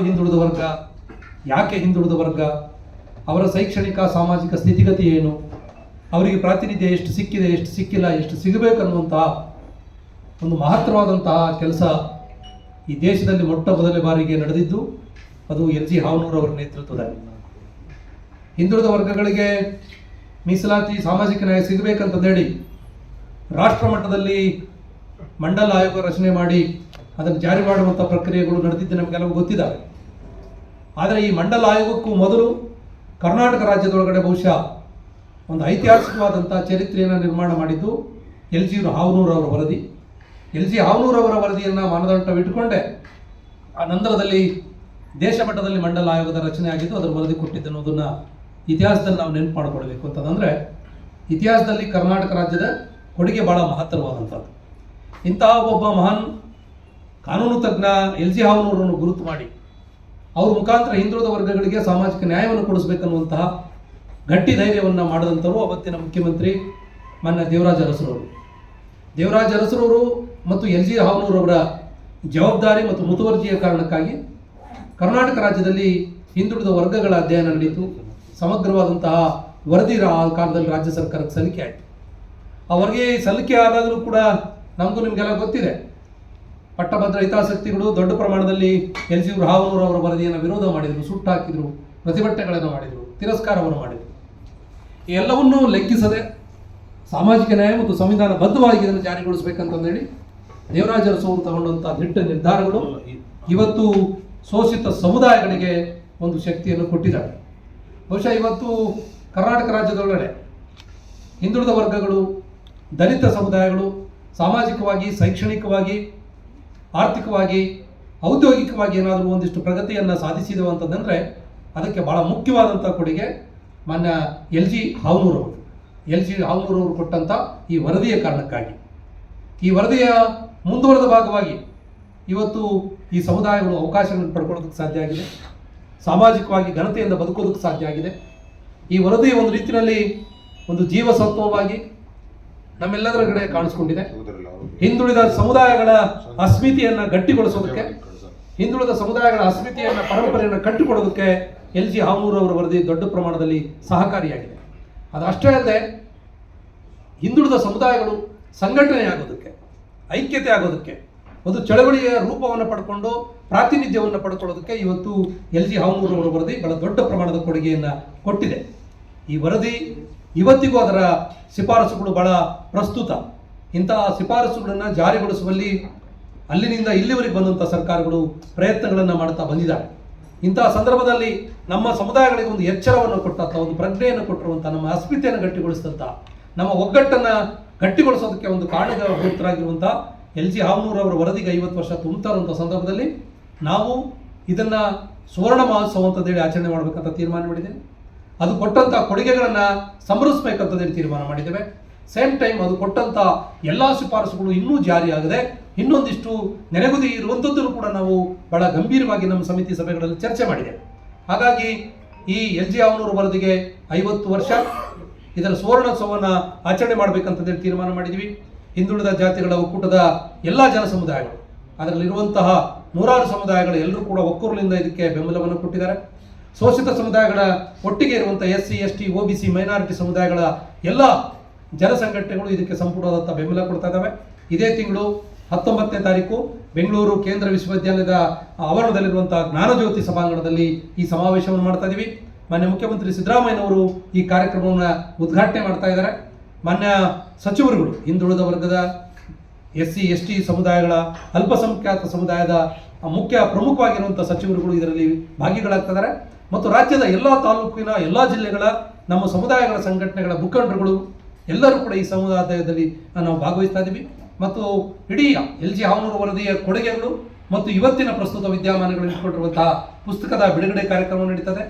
ಹಿಂದುಳಿದ ವರ್ಗ ಯಾಕೆ ಹಿಂದುಳಿದ ವರ್ಗ, ಅವರ ಶೈಕ್ಷಣಿಕ ಸಾಮಾಜಿಕ ಸ್ಥಿತಿಗತಿ ಏನು, ಅವರಿಗೆ ಪ್ರಾತಿನಿಧ್ಯ ಎಷ್ಟು ಸಿಕ್ಕಿದೆ, ಎಷ್ಟು ಸಿಕ್ಕಿಲ್ಲ, ಎಷ್ಟು ಸಿಗಬೇಕನ್ನುವಂತಹ ಒಂದು ಮಹತ್ತರವಾದಂತಹ ಕೆಲಸ ಈ ದೇಶದಲ್ಲಿ ಮೊಟ್ಟ ಮೊದಲ ಬಾರಿಗೆ ನಡೆದಿದ್ದು ಅದು LG ಹಾವನೂರ್ ಅವರ ನೇತೃತ್ವದಲ್ಲಿ. ಹಿಂದುಳಿದ ವರ್ಗಗಳಿಗೆ ಮೀಸಲಾತಿ ಸಾಮಾಜಿಕ ನ್ಯಾಯ ಸಿಗಬೇಕಂತಂದೇಳಿ ರಾಷ್ಟ್ರ ಮಟ್ಟದಲ್ಲಿ ಮಂಡಲ ಆಯೋಗ ರಚನೆ ಮಾಡಿ ಅದನ್ನು ಜಾರಿ ಮಾಡುವಂಥ ಪ್ರಕ್ರಿಯೆಗಳು ನಡೆದಿದ್ದು ನಮಗೆಲ್ಲವೂ ಗೊತ್ತಿದ್ದಾವೆ. ಆದರೆ ಈ ಮಂಡಲ ಆಯೋಗಕ್ಕೂ ಮೊದಲು ಕರ್ನಾಟಕ ರಾಜ್ಯದೊಳಗಡೆ ಬಹುಶಃ ಒಂದು ಐತಿಹಾಸಿಕವಾದಂಥ ಚರಿತ್ರೆಯನ್ನು ನಿರ್ಮಾಣ ಮಾಡಿದ್ದು LG ಹಾವನೂರ್ ಅವರ ವರದಿ. LG ಹಾವನೂರ್ ಅವರ ವರದಿಯನ್ನು ಮಾನದಂಡವಿಟ್ಟುಕೊಂಡೇ ಆ ನಂತರದಲ್ಲಿ ದೇಶ ಮಟ್ಟದಲ್ಲಿ ಮಂಡಲ ಆಯೋಗದ ರಚನೆ ಆಗಿದ್ದು, ಅದರ ವರದಿ ಕೊಟ್ಟಿದ್ದು ಅನ್ನೋದನ್ನು ಇತಿಹಾಸದಲ್ಲಿ ನಾವು ನೆನಪು ಮಾಡಿಕೊಳ್ಬೇಕು. ಅಂತಂದರೆ ಇತಿಹಾಸದಲ್ಲಿ ಕರ್ನಾಟಕ ರಾಜ್ಯದ ಕೊಡುಗೆ ಭಾಳ ಮಹತ್ತರವಾದಂಥದ್ದು. ಇಂತಹ ಒಬ್ಬ ಮಹಾನ್ ಕಾನೂನು ತಜ್ಞ LG ಹಾವನೂರನ್ನು ಗುರುತು ಮಾಡಿ ಅವ್ರ ಮುಖಾಂತರ ಹಿಂದುಳಿದ ವರ್ಗಗಳಿಗೆ ಸಾಮಾಜಿಕ ನ್ಯಾಯವನ್ನು ಕೊಡಿಸಬೇಕನ್ನುವಂತಹ ಗಟ್ಟಿ ಧೈರ್ಯವನ್ನು ಮಾಡಿದಂಥವರು ಅವತ್ತಿನ ಮುಖ್ಯಮಂತ್ರಿ ಮಾನ್ಯ ದೇವರಾಜ ಅರಸರವರು. ದೇವರಾಜ ಅರಸರವರು ಮತ್ತು LG ಹಾವನೂರ್ ಅವರ ಜವಾಬ್ದಾರಿ ಮತ್ತು ಮುತುವರ್ಜಿಯ ಕಾರಣಕ್ಕಾಗಿ ಕರ್ನಾಟಕ ರಾಜ್ಯದಲ್ಲಿ ಹಿಂದುಳಿದ ವರ್ಗಗಳ ಅಧ್ಯಯನ ನಡೆಯಿತು. ಸಮಗ್ರವಾದಂತಹ ವರದಿ ಆ ಕಾಲದಲ್ಲಿ ರಾಜ್ಯ ಸರ್ಕಾರಕ್ಕೆ ಸಲ್ಲಿಕೆ ಆಯಿತು. ಆ ವರದಿ ಸಲ್ಲಿಕೆ ಆದಾಗಲೂ ಕೂಡ ನಮಗೂ ನಿಮಗೆಲ್ಲ ಗೊತ್ತಿದೆ, ಪಟ್ಟಭದ್ರ ಹಿತಾಸಕ್ತಿಗಳು ದೊಡ್ಡ ಪ್ರಮಾಣದಲ್ಲಿ LG ಹಾವನೂರ್ ಅವರ ವರದಿಯನ್ನು ವಿರೋಧ ಮಾಡಿದರು, ಸುಟ್ಟು ಹಾಕಿದರು, ಪ್ರತಿಭಟನೆಗಳನ್ನು ಮಾಡಿದರು, ತಿರಸ್ಕಾರವನ್ನು ಮಾಡಿದರು. ಈ ಎಲ್ಲವನ್ನೂ ಲೆಕ್ಕಿಸದೆ ಸಾಮಾಜಿಕ ನ್ಯಾಯ ಮತ್ತು ಸಂವಿಧಾನಬದ್ಧವಾಗಿ ಇದನ್ನು ಜಾರಿಗೊಳಿಸಬೇಕಂತಂದೇಳಿ ದೇವರಾಜ ಅರಸು ತಗೊಂಡಂಥ ದಿಟ್ಟ ನಿರ್ಧಾರಗಳು ಇವತ್ತು ಶೋಷಿತ ಸಮುದಾಯಗಳಿಗೆ ಒಂದು ಶಕ್ತಿಯನ್ನು ಕೊಟ್ಟಿದ್ದಾರೆ. ಬಹುಶಃ ಇವತ್ತು ಕರ್ನಾಟಕ ರಾಜ್ಯದೊಳಗಡೆ ಹಿಂದುಳಿದ ವರ್ಗಗಳು, ದಲಿತ ಸಮುದಾಯಗಳು ಸಾಮಾಜಿಕವಾಗಿ, ಶೈಕ್ಷಣಿಕವಾಗಿ, ಆರ್ಥಿಕವಾಗಿ, ಔದ್ಯೋಗಿಕವಾಗಿ ಏನಾದರೂ ಒಂದಿಷ್ಟು ಪ್ರಗತಿಯನ್ನು ಸಾಧಿಸಿದವು ಅಂತಂದರೆ ಅದಕ್ಕೆ ಭಾಳ ಮುಖ್ಯವಾದಂಥ ಕೊಡುಗೆ ಮಾನ್ಯ LG ಹಾವನೂರ್ ಅವರು. LG ಹಾವನೂರ್ ಅವರು ಕೊಟ್ಟಂಥ ಈ ವರದಿಯ ಕಾರಣಕ್ಕಾಗಿ, ಈ ವರದಿಯ ಮುಂದುವರೆದ ಭಾಗವಾಗಿ ಇವತ್ತು ಈ ಸಮುದಾಯಗಳು ಅವಕಾಶಗಳನ್ನು ಪಡ್ಕೊಳ್ಳೋದಕ್ಕೆ ಸಾಧ್ಯ ಆಗಿದೆ, ಸಾಮಾಜಿಕವಾಗಿ ಘನತೆಯಿಂದ ಬದುಕೋದಕ್ಕೆ ಸಾಧ್ಯ ಆಗಿದೆ. ಈ ವರದಿ ಒಂದು ರೀತಿಯಲ್ಲಿ ಒಂದು ಜೀವಸತ್ವವಾಗಿ ನಮ್ಮೆಲ್ಲದರ ಕಡೆ ಕಾಣಿಸ್ಕೊಂಡಿದೆ. ಹಿಂದುಳಿದ ಸಮುದಾಯಗಳ ಅಸ್ಮಿತೆಯನ್ನು ಗಟ್ಟಿಗೊಳಿಸೋದಕ್ಕೆ, ಹಿಂದುಳಿದ ಸಮುದಾಯಗಳ ಅಸ್ಮಿತೆಯನ್ನು, ಪರಂಪರೆಯನ್ನು ಕಟ್ಟಿಕೊಡೋದಕ್ಕೆ LG ಹಾವನೂರ್ ಅವರ ವರದಿ ದೊಡ್ಡ ಪ್ರಮಾಣದಲ್ಲಿ ಸಹಕಾರಿಯಾಗಿದೆ. ಅದಷ್ಟೇ ಅಲ್ಲದೆ ಹಿಂದುಳಿದ ಸಮುದಾಯಗಳು ಸಂಘಟನೆ ಆಗೋದಕ್ಕೆ, ಐಕ್ಯತೆ ಆಗೋದಕ್ಕೆ, ಒಂದು ಚಳವಳಿಯ ರೂಪವನ್ನು ಪಡ್ಕೊಂಡು ಪ್ರಾತಿನಿಧ್ಯವನ್ನು ಪಡ್ಕೊಳ್ಳೋದಕ್ಕೆ ಇವತ್ತು LG ಹಾವನೂರ್ ಅವರ ವರದಿ ಬಹಳ ದೊಡ್ಡ ಪ್ರಮಾಣದ ಕೊಡುಗೆಯನ್ನು ಕೊಟ್ಟಿದೆ. ಈ ವರದಿ ಇವತ್ತಿಗೂ ಅದರ ಶಿಫಾರಸುಗಳು ಬಹಳ ಪ್ರಸ್ತುತ. ಇಂತಹ ಶಿಫಾರಸುಗಳನ್ನು ಜಾರಿಗೊಳಿಸುವಲ್ಲಿ ಅಲ್ಲಿನಿಂದ ಇಲ್ಲಿವರೆಗೆ ಬಂದಂಥ ಸರ್ಕಾರಗಳು ಪ್ರಯತ್ನಗಳನ್ನು ಮಾಡ್ತಾ ಬಂದಿದ್ದಾರೆ. ಇಂತಹ ಸಂದರ್ಭದಲ್ಲಿ ನಮ್ಮ ಸಮುದಾಯಗಳಿಗೆ ಒಂದು ಎಚ್ಚರವನ್ನು ಕೊಟ್ಟಂಥ, ಒಂದು ಪ್ರಜ್ಞೆಯನ್ನು ಕೊಟ್ಟಿರುವಂಥ, ನಮ್ಮ ಅಸ್ಮಿತೆಯನ್ನು ಗಟ್ಟಿಗೊಳಿಸಿದಂಥ, ನಮ್ಮ ಒಗ್ಗಟ್ಟನ್ನು ಗಟ್ಟಿಗೊಳಿಸೋದಕ್ಕೆ ಒಂದು ಕಾರಣಭೂತರಾಗಿರುವಂಥ LG ಹಾವನೂರ್ ಅವರ ವರದಿಗೆ 50 ವರ್ಷ ತುಂಬುತ್ತಾ ಇರುವಂಥ ಸಂದರ್ಭದಲ್ಲಿ ನಾವು ಇದನ್ನು ಸುವರ್ಣ ಮಹೋತ್ಸವ ಅಂತಂದೇಳಿ ಆಚರಣೆ ಮಾಡಬೇಕಂತ ತೀರ್ಮಾನ ಮಾಡಿದ್ದೇವೆ. ಅದು ಕೊಟ್ಟಂಥ ಕೊಡುಗೆಗಳನ್ನು ಸಂಭ್ರಮಿಸಬೇಕಂತಂದೇಳಿ ತೀರ್ಮಾನ ಮಾಡಿದ್ದೇವೆ. ಸೇಮ್ ಟೈಮ್ ಅದು ಕೊಟ್ಟಂಥ ಎಲ್ಲ ಶಿಫಾರಸುಗಳು ಇನ್ನೂ ಜಾರಿಯಾಗದೆ ಇನ್ನೊಂದಿಷ್ಟು ನೆನೆಗುದಿ ಇರುವಂಥದ್ದನ್ನು ಕೂಡ ನಾವು ಬಹಳ ಗಂಭೀರವಾಗಿ ನಮ್ಮ ಸಮಿತಿ ಸಭೆಗಳಲ್ಲಿ ಚರ್ಚೆ ಮಾಡಿದ್ದೇವೆ. ಹಾಗಾಗಿ ಈ LG ಹಾವನೂರ್ ವರದಿಗೆ 50 ವರ್ಷ ಇದರ ಸುವರ್ಣೋತ್ಸವವನ್ನು ಆಚರಣೆ ಮಾಡಬೇಕಂತಂದೇಳಿ ತೀರ್ಮಾನ ಮಾಡಿದ್ವಿ. ಹಿಂದುಳಿದ ಜಾತಿಗಳ ಒಕ್ಕೂಟದ ಎಲ್ಲ ಜನ ಸಮುದಾಯಗಳು, ಅದರಲ್ಲಿರುವಂತಹ ನೂರಾರು ಸಮುದಾಯಗಳು ಎಲ್ಲರೂ ಕೂಡ ಒಕ್ಕೂರಲಿಂದ ಇದಕ್ಕೆ ಬೆಂಬಲವನ್ನು ಕೊಟ್ಟಿದ್ದಾರೆ. ಶೋಷಿತ ಸಮುದಾಯಗಳ ಒಟ್ಟಿಗೆ ಇರುವಂಥ SC, ST, OBC, ಮೈನಾರಿಟಿ ಸಮುದಾಯಗಳ ಎಲ್ಲ ಜನ ಸಂಘಟನೆಗಳು ಇದಕ್ಕೆ ಸಂಪೂರ್ಣವಾದಂಥ ಬೆಂಬಲ ಕೊಡ್ತಾ ಇದ್ದಾವೆ. ಇದೇ ತಿಂಗಳು 19ನೇ ತಾರೀಕು ಬೆಂಗಳೂರು ಕೇಂದ್ರ ವಿಶ್ವವಿದ್ಯಾಲಯದ ಆವರಣದಲ್ಲಿರುವಂಥ ಜ್ಞಾನಜ್ಯೋತಿ ಸಭಾಂಗಣದಲ್ಲಿ ಈ ಸಮಾವೇಶವನ್ನು ಮಾಡ್ತಾ ಇದ್ದೀವಿ. ಮಾನ್ಯ ಮುಖ್ಯಮಂತ್ರಿ ಸಿದ್ದರಾಮಯ್ಯನವರು ಈ ಕಾರ್ಯಕ್ರಮವನ್ನು ಉದ್ಘಾಟನೆ ಮಾಡ್ತಾ ಇದ್ದಾರೆ. ಮಾನ್ಯ ಸಚಿವರುಗಳು ಹಿಂದುಳಿದ ವರ್ಗದ SC, ST ಸಮುದಾಯಗಳ, ಅಲ್ಪಸಂಖ್ಯಾತ ಸಮುದಾಯದ ಪ್ರಮುಖವಾಗಿರುವಂಥ ಸಚಿವರುಗಳು ಇದರಲ್ಲಿ ಭಾಗಿಗಳಾಗ್ತಿದ್ದಾರೆ. ಮತ್ತು ರಾಜ್ಯದ ಎಲ್ಲ ತಾಲೂಕಿನ, ಎಲ್ಲ ಜಿಲ್ಲೆಗಳ, ನಮ್ಮ ಸಮುದಾಯಗಳ ಸಂಘಟನೆಗಳ ಮುಖಂಡರುಗಳು ಎಲ್ಲರೂ ಕೂಡ ಈ ಸಮುದಾಯದಲ್ಲಿ ನಾವು ಭಾಗವಹಿಸ್ತಾ ಇದ್ದೀವಿ. ಮತ್ತು ಇಡೀ LG ಹಾವನೂರ್ ವರದಿಯ ಕೊಡುಗೆಗಳು ಮತ್ತು ಇವತ್ತಿನ ಪ್ರಸ್ತುತ ವಿದ್ಯಮಾನಗಳು ಇಟ್ಕೊಂಡಿರುವಂತಹ ಪುಸ್ತಕದ ಬಿಡುಗಡೆ ಕಾರ್ಯಕ್ರಮ ನಡೀತದೆ.